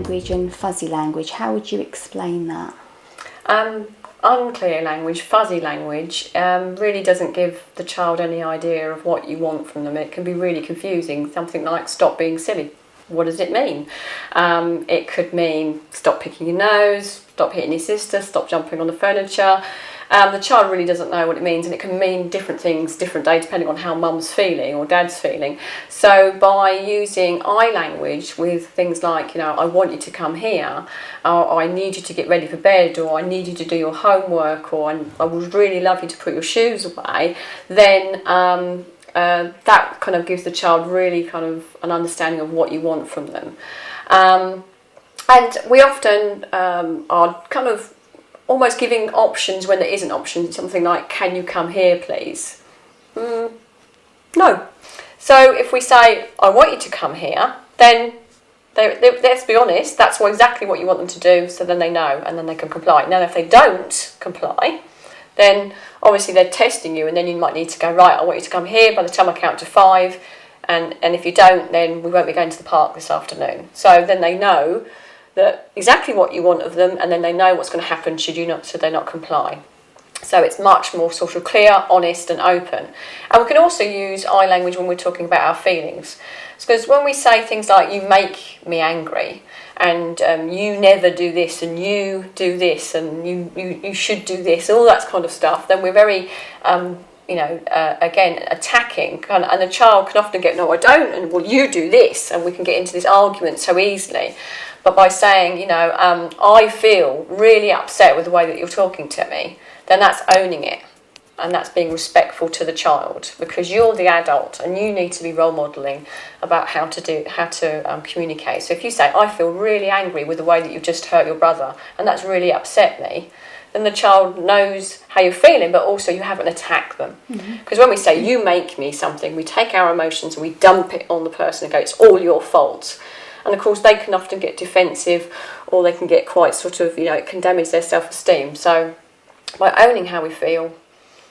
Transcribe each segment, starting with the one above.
language and fuzzy language. How would you explain that? Unclear language, fuzzy language, really doesn't give the child any idea of what you want from them. It can be really confusing. Something like stop being silly. What does it mean? It could mean stop picking your nose, stop hitting your sister, stop jumping on the furniture. The child really doesn't know what it means, and it can mean different things different day depending on how mum's feeling or dad's feeling. So by using I language with things like, you know, I want you to come here, or I need you to get ready for bed, or I need you to do your homework, or I would really love you to put your shoes away, then that kind of gives the child really kind of an understanding of what you want from them. And we often are kind of almost giving options when there isn't options. Something like, can you come here please? No. So if we say, I want you to come here, then let's be honest, that's exactly what you want them to do, so then they know and then they can comply. Now if they don't comply, then obviously they're testing you, and then you might need to go, right, I want you to come here by the time I count to 5, and if you don't, then we won't be going to the park this afternoon. So then they know that exactly what you want of them, and then they know what's going to happen should they not comply. So it's much more sort of clear, honest and open. And we can also use I language when we're talking about our feelings. Because when we say things like, you make me angry, and you never do this, and you do this, and you should do this, all that kind of stuff, then we're very, again, attacking. And the child can often get, no, I don't, and well, you do this, and we can get into this argument so easily. But by saying, you know, I feel really upset with the way that you're talking to me, then that's owning it. And that's being respectful to the child, because you're the adult and you need to be role modelling about how to communicate. So if you say, I feel really angry with the way that you've just hurt your brother, and that's really upset me, then the child knows how you're feeling, but also you haven't attacked them. Because when we say, you make me something, we take our emotions and we dump it on the person and go, it's all your fault. And of course they can often get defensive, or they can get quite sort of, it can damage their self-esteem. So by owning how we feel,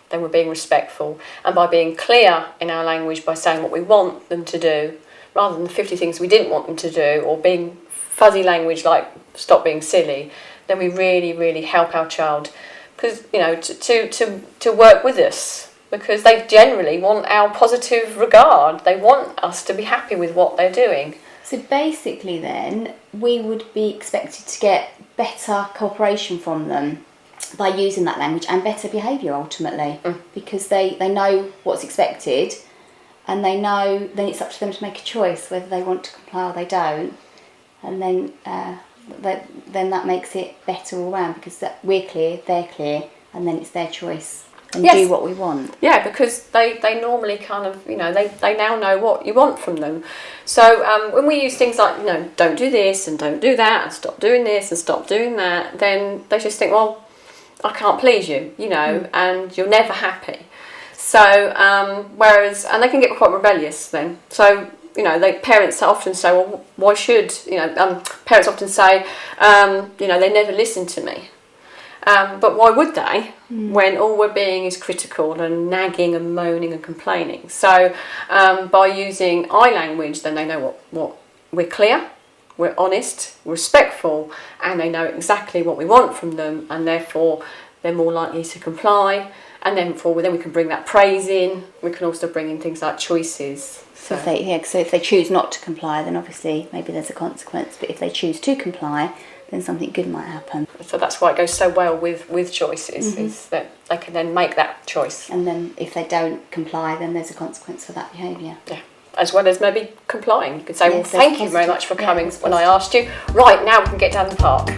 then we're being respectful. And by being clear in our language, by saying what we want them to do, rather than the 50 things we didn't want them to do, or being fuzzy language like stop being silly, then we really, really help our child, because to work with us, because they generally want our positive regard. They want us to be happy with what they're doing. So basically then, we would be expected to get better cooperation from them by using that language, and better behaviour ultimately, because they know what's expected, and they know then it's up to them to make a choice whether they want to comply or they don't, and then that makes it better all round, because we're clear, they're clear, and then it's their choice. And do what we want. Yeah, because they normally kind of, they now know what you want from them. So when we use things like, don't do this and don't do that and stop doing this and stop doing that, then they just think, well, I can't please you, and you're never happy. So, and they can get quite rebellious then. So, parents often say, well, why should, parents often say, they never listen to me. But why would they, when all we're being is critical and nagging and moaning and complaining? So by using I language, then they know what we're clear, we're honest, we're respectful, and they know exactly what we want from them, and therefore they're more likely to comply. And then we can bring that praise in. We can also bring in things like choices. So if they choose not to comply, then obviously maybe there's a consequence. But if they choose to comply, then something good might happen. So that's why it goes so well with choices, is that they can then make that choice. And then if they don't comply, then there's a consequence for that behaviour. Yeah, as well as maybe complying. You could say, well, thank you very much for coming when I asked you. Right, now we can get down the park.